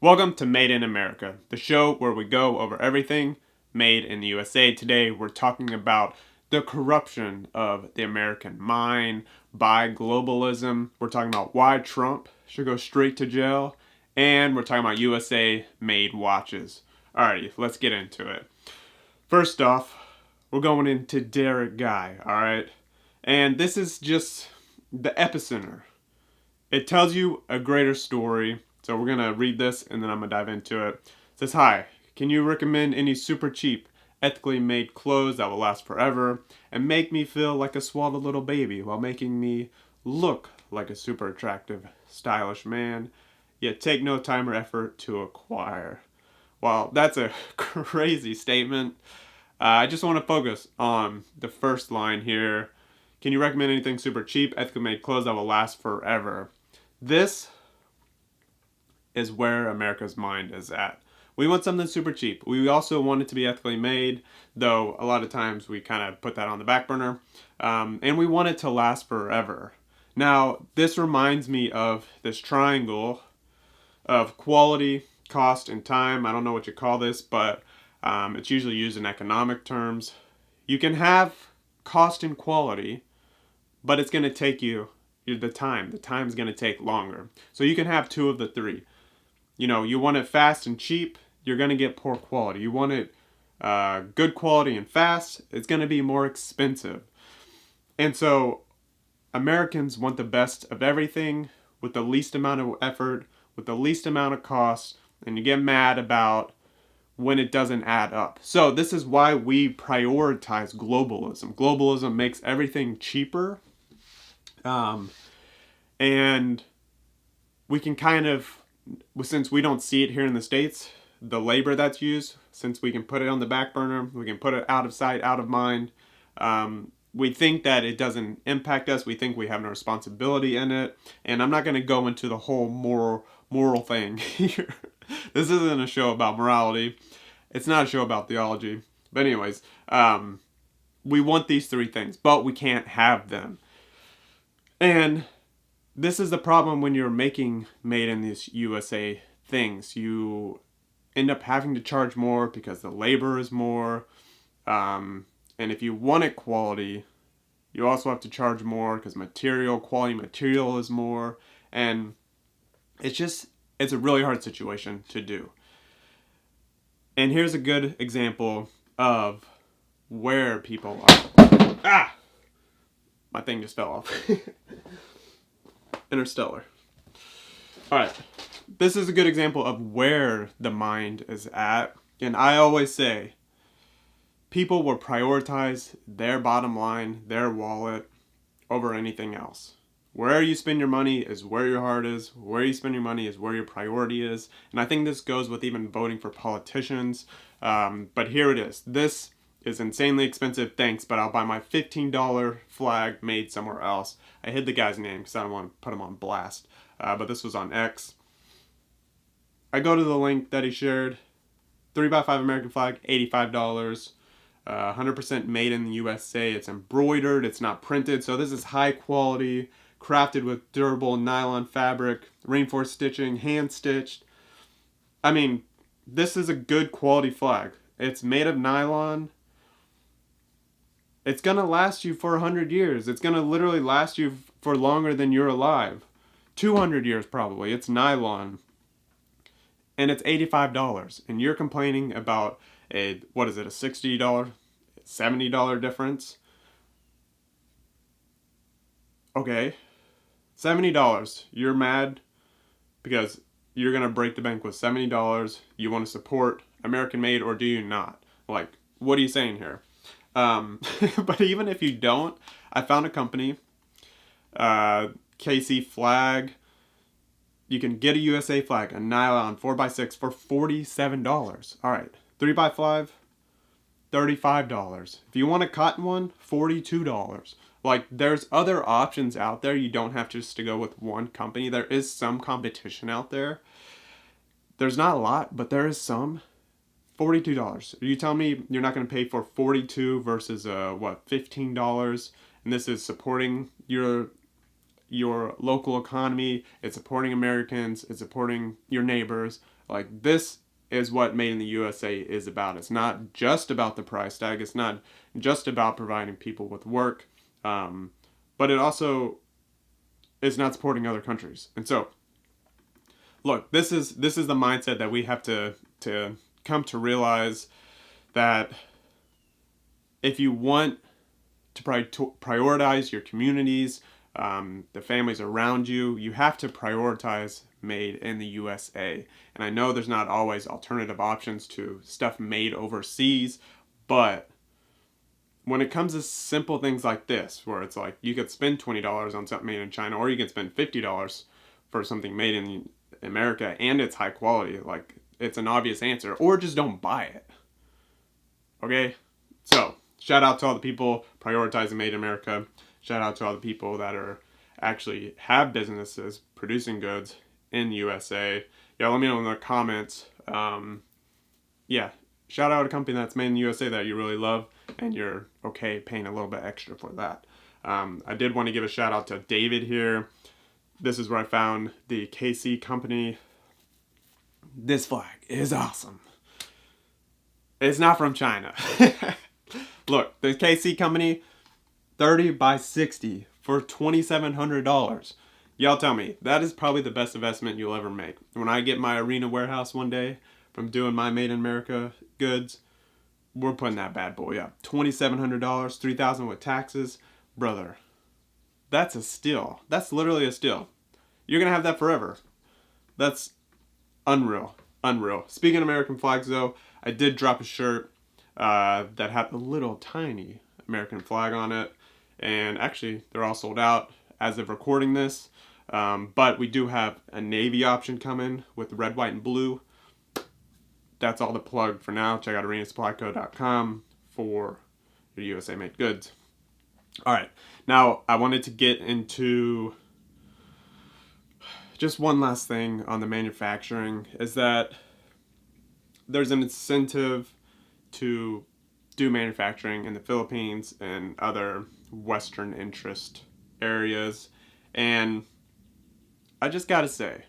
Welcome to Made in America, the show where we go over everything made in the USA. Today we're talking about the corruption of the American mind by globalism. We're talking about why Trump should go straight to jail, and we're talking about USA made watches. Alrighty, let's get into it. First off, we're going into Derek Guy, alright? And this is just the epicenter. It tells you a greater story. So we're going to read this and then I'm going to dive into it. It says, "Hi, can you recommend any super cheap, ethically made clothes that will last forever and make me feel like a swaddled little baby while making me look like a super attractive, stylish man, yet take no time or effort to acquire?" Well, that's a crazy statement. I just want to focus on the first line here. Can you recommend anything super cheap, ethically made clothes that will last forever? This is where America's mind is at. We want something super cheap. We also want it to be ethically made, though a lot of times we kind of put that on the back burner. And we want it to last forever. Now, this reminds me of this triangle of quality, cost, and time. I don't know what you call this, but it's usually used in economic terms. You can have cost and quality, but it's going to take you the time. The time's going to take longer. So you can have two of the three. You know, you want it fast and cheap, you're going to get poor quality. You want it good quality and fast, it's going to be more expensive. And so Americans want the best of everything with the least amount of effort, with the least amount of cost, and you get mad about when it doesn't add up. So this is why we prioritize globalism. Globalism makes everything cheaper. And we can kind of, since we don't see it here in the States, the labor that's used, since we can put it on the back burner, we can put it out of sight, out of mind. We think that it doesn't impact us. We think we have no responsibility in it. And I'm not going to go into the whole moral thing here. This isn't a show about morality. It's not a show about theology. But anyways, we want these three things, but we can't have them. And this is the problem when you're making made in these USA things. You end up having to charge more because the labor is more. And if you want it quality, you also have to charge more because quality material is more. And it's a really hard situation to do. And here's a good example of where people are. My thing just fell off. Interstellar. Alright, this is a good example of where the mind is at. And I always say, people will prioritize their bottom line, their wallet, over anything else. Where you spend your money is where your heart is. Where you spend your money is where your priority is. And I think this goes with even voting for politicians. But here it is. This is insanely expensive, thanks, but I'll buy my $15 flag made somewhere else. I hid the guy's name because I don't want to put him on blast. But this was on X. I go to the link that he shared. 3x5 American flag, $85. 100% made in the USA. It's embroidered. It's not printed. So this is high quality, crafted with durable nylon fabric, reinforced stitching, hand stitched. I mean, this is a good quality flag. It's made of nylon. It's going to last you for 100 years. It's going to literally last you for longer than you're alive. 200 years probably. It's nylon. And it's $85. And you're complaining about a $60, $70 difference? Okay. $70. You're mad because you're going to break the bank with $70. You want to support American made, or do you not? Like, what are you saying here? But even if you don't, I found a company, KC Flag. You can get a USA flag, a nylon 4x6 for $47. All right, 3x5, $35. If you want a cotton one, $42. Like, there's other options out there. You don't have just to go with one company. There is some competition out there. There's not a lot, but there is some. $42. You tell me you're not going to pay for 42 versus $15, and this is supporting your local economy. It's supporting Americans. It's supporting your neighbors. Like, this is what Made in the USA is about. It's not just about the price tag. It's not just about providing people with work. But it also is not supporting other countries. And so, look, this is the mindset that we have to come to realize, that if you want to prioritize your communities, the families around you, you have to prioritize made in the USA. And I know there's not always alternative options to stuff made overseas, but when it comes to simple things like this, where it's like you could spend $20 on something made in China, or you could spend $50 for something made in America and it's high quality, like, it's an obvious answer. Or just don't buy it. Okay? So, shout out to all the people prioritizing Made in America. Shout out to all the people that are actually have businesses producing goods in the USA. Yeah, let me know in the comments. Yeah, shout out a company that's made in the USA that you really love, and you're okay paying a little bit extra for that. I did want to give a shout out to David here. This is where I found the KC company. This flag is awesome. It's not from China. Look, the KC company, 30 by 60 for $2,700. Y'all tell me, that is probably the best investment you'll ever make. When I get my arena warehouse one day from doing my Made in America goods, we're putting that bad boy up. $2,700, $3,000 with taxes. Brother, that's a steal. That's literally a steal. You're going to have that forever. That's unreal. Unreal. Speaking of American flags, though, I did drop a shirt that had a little tiny American flag on it. And actually, they're all sold out as of recording this. But we do have a navy option coming with red, white, and blue. That's all the plug for now. Check out arenasupplyco.com for your USA made goods. All right. Now, I wanted to get into just one last thing on the manufacturing, is that there's an incentive to do manufacturing in the Philippines and other Western interest areas. And I just gotta say,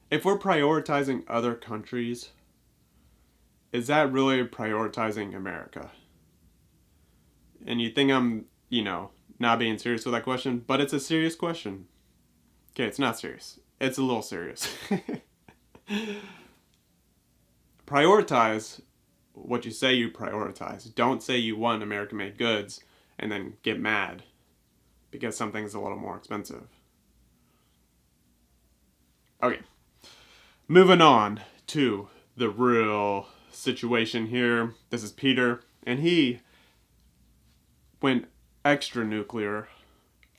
if we're prioritizing other countries, is that really prioritizing America? And you think I'm, not being serious with that question, but it's a serious question. Okay, it's not serious. It's a little serious. Prioritize what you say you prioritize. Don't say you want American-made goods and then get mad because something's a little more expensive. Okay, moving on to the real situation here. This is Peter, and he went extra nuclear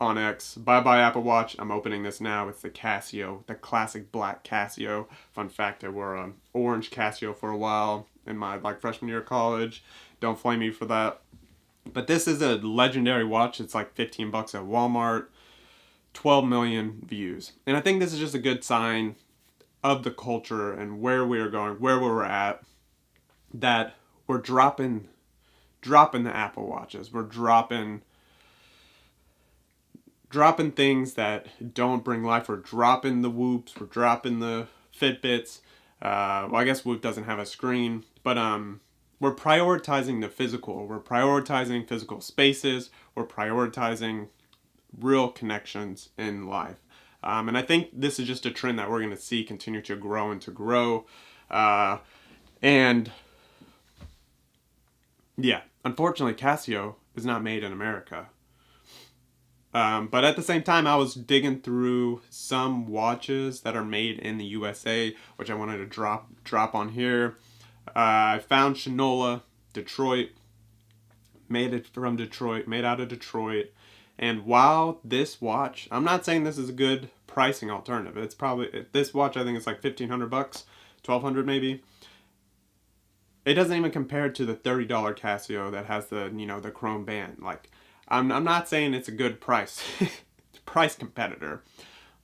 on X. Bye-bye Apple Watch. I'm opening this now. It's the Casio, the classic black Casio. Fun fact, I wore an orange Casio for a while in my freshman year of college. Don't flame me for that. But this is a legendary watch. It's like $15 at Walmart. 12 million views. And I think this is just a good sign of the culture and where we're going, where we're at, that we're dropping the Apple Watches. We're dropping things that don't bring life. We're dropping the Whoops. We're dropping the Fitbits. Well, I guess Whoop doesn't have a screen, but we're prioritizing the physical. We're prioritizing physical spaces. We're prioritizing real connections in life. And I think this is just a trend that we're going to see continue to grow and to grow. And yeah, unfortunately, Casio is not made in America. But at the same time, I was digging through some watches that are made in the USA, which I wanted to drop on here. I found Shinola, Detroit, made out of Detroit. And while this watch, I'm not saying this is a good pricing alternative. It's probably, this watch I think it's like $1,500, $1,200 maybe. It doesn't even compare to the $30 Casio that has the, the chrome band. Like, I'm not saying it's a good price, price competitor,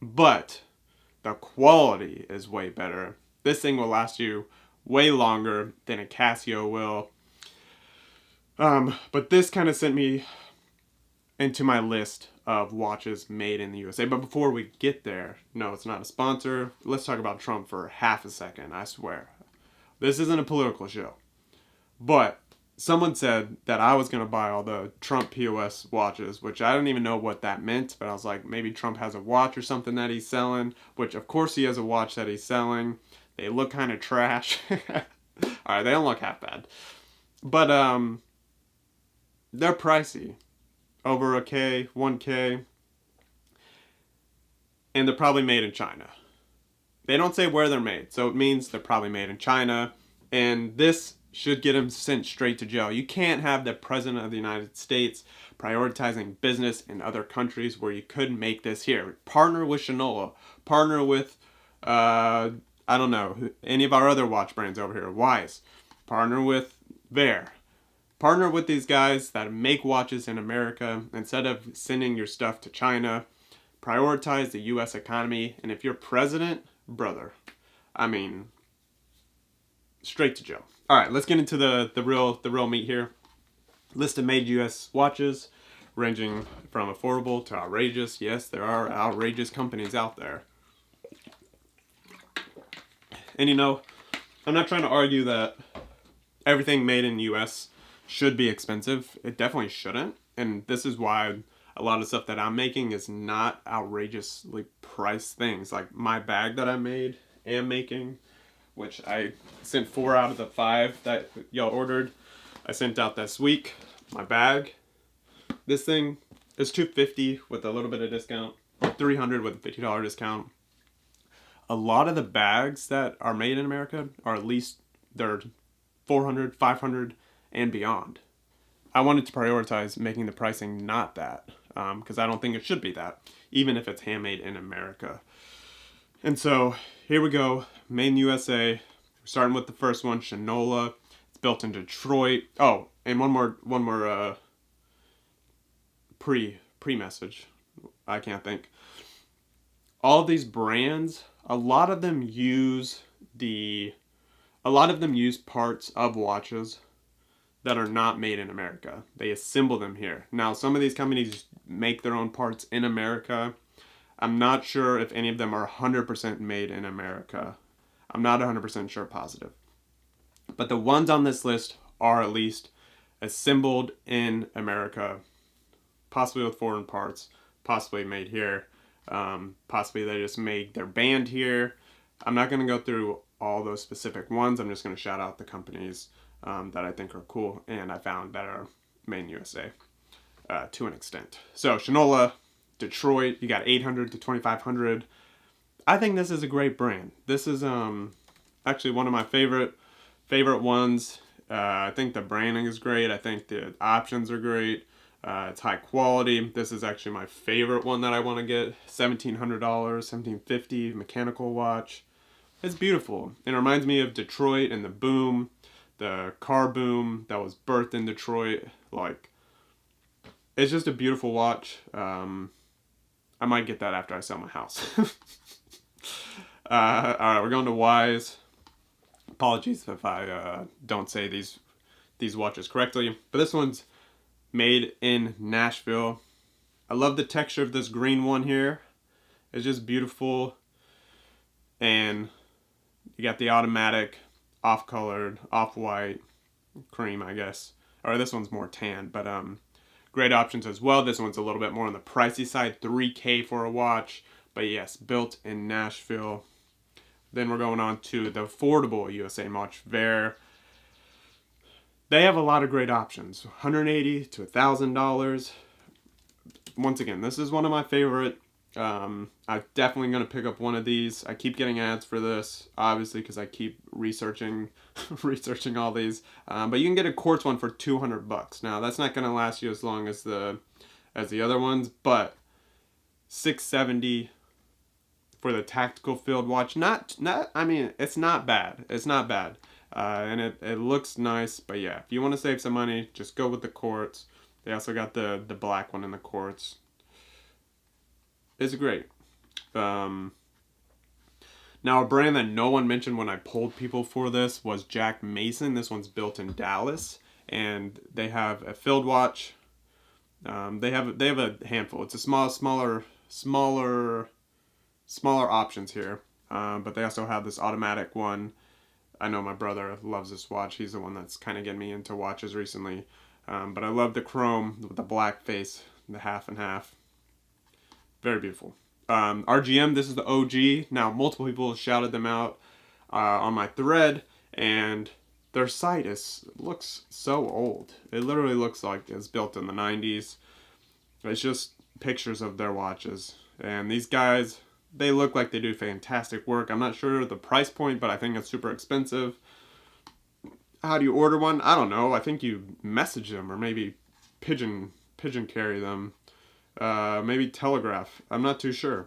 but the quality is way better. This thing will last you way longer than a Casio will. But this kind of sent me into my list of watches made in the USA. But before we get there, no, it's not a sponsor. Let's talk about Trump for half a second, I swear. This isn't a political show. But someone said that I was going to buy all the Trump POS watches, which I don't even know what that meant, but I was like, maybe Trump has a watch or something that he's selling, which of course he has a watch that he's selling. They look kind of trash. All right, they don't look half bad. But they're pricey. Over $1,000, $1,000. And they're probably made in China. They don't say where they're made, so it means they're probably made in China. And this should get him sent straight to jail. You can't have the President of the United States prioritizing business in other countries where you could make this here. Partner with Shinola. Partner with, I don't know, any of our other watch brands over here. Wise. Partner with Bear. Partner with these guys that make watches in America instead of sending your stuff to China. Prioritize the U.S. economy. And if you're president, brother, I mean, straight to jail. All right, let's get into the real meat here. List of made U.S. watches, ranging from affordable to outrageous. Yes, there are outrageous companies out there. And you know, I'm not trying to argue that everything made in the U.S. should be expensive. It definitely shouldn't. And this is why a lot of stuff that I'm making is not outrageously priced things. Like my bag that am making, which I sent 4 out of the 5 that y'all ordered. I sent out this week. My bag. This thing is $250 with a little bit of discount, or $300 with a $50 discount. A lot of the bags that are made in America are at least they're $400, $500, and beyond. I wanted to prioritize making the pricing not that, because I don't think it should be that, even if it's handmade in America. And so here we go, made in USA. Starting with the first one, Shinola. It's built in Detroit. Oh, and one more pre-message. I can't think. All of these brands, a lot of them use parts of watches that are not made in America. They assemble them here. Now, some of these companies make their own parts in America. I'm not sure if any of them are 100% made in America. I'm not 100% sure positive. But the ones on this list are at least assembled in America, possibly with foreign parts, possibly made here. Possibly they just made their band here. I'm not going to go through all those specific ones. I'm just going to shout out the companies that I think are cool and I found that are made in USA to an extent. So Shinola, Detroit, you got 800 to 2500. I think this is a great brand. This is actually one of my favorite ones. I think the branding is great. I think the options are great. It's high quality. This is actually my favorite one that I want to get. $1,700, $1,750 mechanical watch. It's beautiful. It reminds me of Detroit and the boom, the car boom that was birthed in Detroit. Like, it's just a beautiful watch. I might get that after I sell my house. All right, we're going to Wise. Apologies if I don't say these watches correctly, but this one's made in Nashville. I love the texture of this green one here. It's just beautiful. And you got the automatic, off-colored, off-white, cream, I guess. Or this one's more tan, but great options as well. This one's a little bit more on the pricey side, $3K for a watch. But yes, built in Nashville. Then we're going on to the affordable USA watch, Bear. They have a lot of great options, $180 to $1,000. Once again, this is one of my favorite. I'm definitely going to pick up one of these. I keep getting ads for this, obviously, because I keep researching all these. But you can get a quartz one for $200. Now, that's not going to last you as long as the other ones, but $670 for the tactical field watch. I mean, it's not bad. It's not bad. And it looks nice, but yeah, if you want to save some money, just go with the quartz. They also got the black one in the quartz. It's great. Now, a brand that no one mentioned when I polled people for this was Jack Mason. This one's built in Dallas, and they have a field watch. They have a handful. It's a smaller options here. But they also have this automatic one. I know my brother loves this watch. He's the one that's kind of getting me into watches recently. But I love the chrome with the black face, the half and half. Very beautiful. RGM, this is the OG. Now, multiple people shouted them out on my thread, and their site looks so old. It literally looks like it's built in the 90s. It's just pictures of their watches. And these guys, they look like they do fantastic work. I'm not sure the price point, but I think it's super expensive. How do you order one? I don't know. I think you message them or maybe pigeon carry them. Maybe telegraph. I'm not too sure.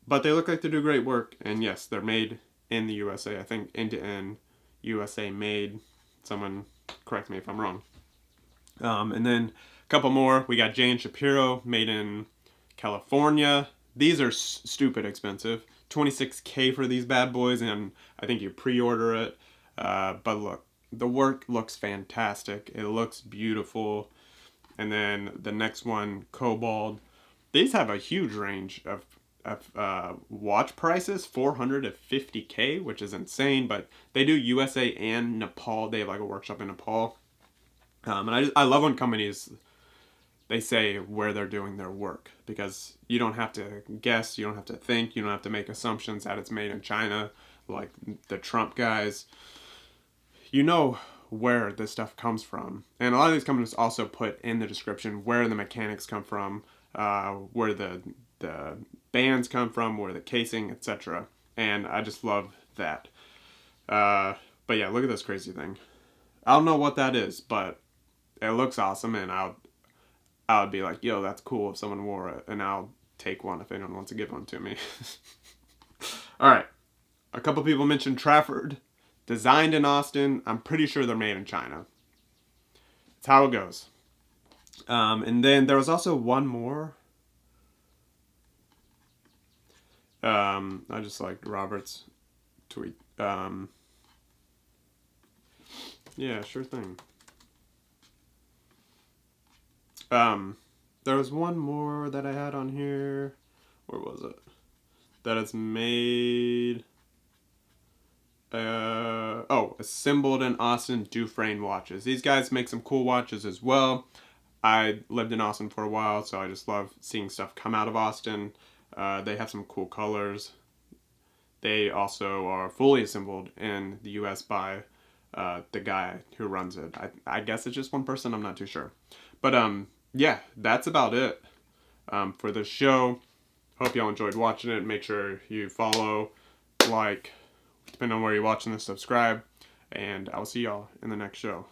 But they look like they do great work. And yes, they're made in the USA. I think end-to-end USA made. Someone correct me if I'm wrong. And then a couple more. We got J & Shapiro, made in California. These are stupid expensive. $26K for these bad boys, and I think you pre-order it. But look, the work looks fantastic. It looks beautiful. And then the next one, Cobalt. These have a huge range of watch prices, $400 to $50K, which is insane. But they do USA and Nepal. They have like a workshop in Nepal. And I love when companies, they say where they're doing their work, because you don't have to guess, you don't have to think, you don't have to make assumptions that it's made in China like the Trump guys. You know where this stuff comes from. And a lot of these companies also put in the description where the mechanics come from, where the bands come from, where the casing, etc. And I just love that. But yeah, look at this crazy thing. I don't know what that is, but it looks awesome, and I would be like, yo, that's cool if someone wore it, and I'll take one if anyone wants to give one to me. All right. A couple people mentioned Trafford. Designed in Austin. I'm pretty sure they're made in China. It's how it goes. And then there was also one more. I just liked Robert's tweet. Yeah, sure thing. There was one more that I had on here. Where was it? That it's made... assembled in Austin Dufresne watches. These guys make some cool watches as well. I lived in Austin for a while, so I just love seeing stuff come out of Austin. They have some cool colors. They also are fully assembled in the US by the guy who runs it. I guess it's just one person, I'm not too sure. But yeah, that's about it for the show. Hope y'all enjoyed watching it. Make sure you follow, like, depending on where you're watching this, subscribe, and I'll see y'all in the next show.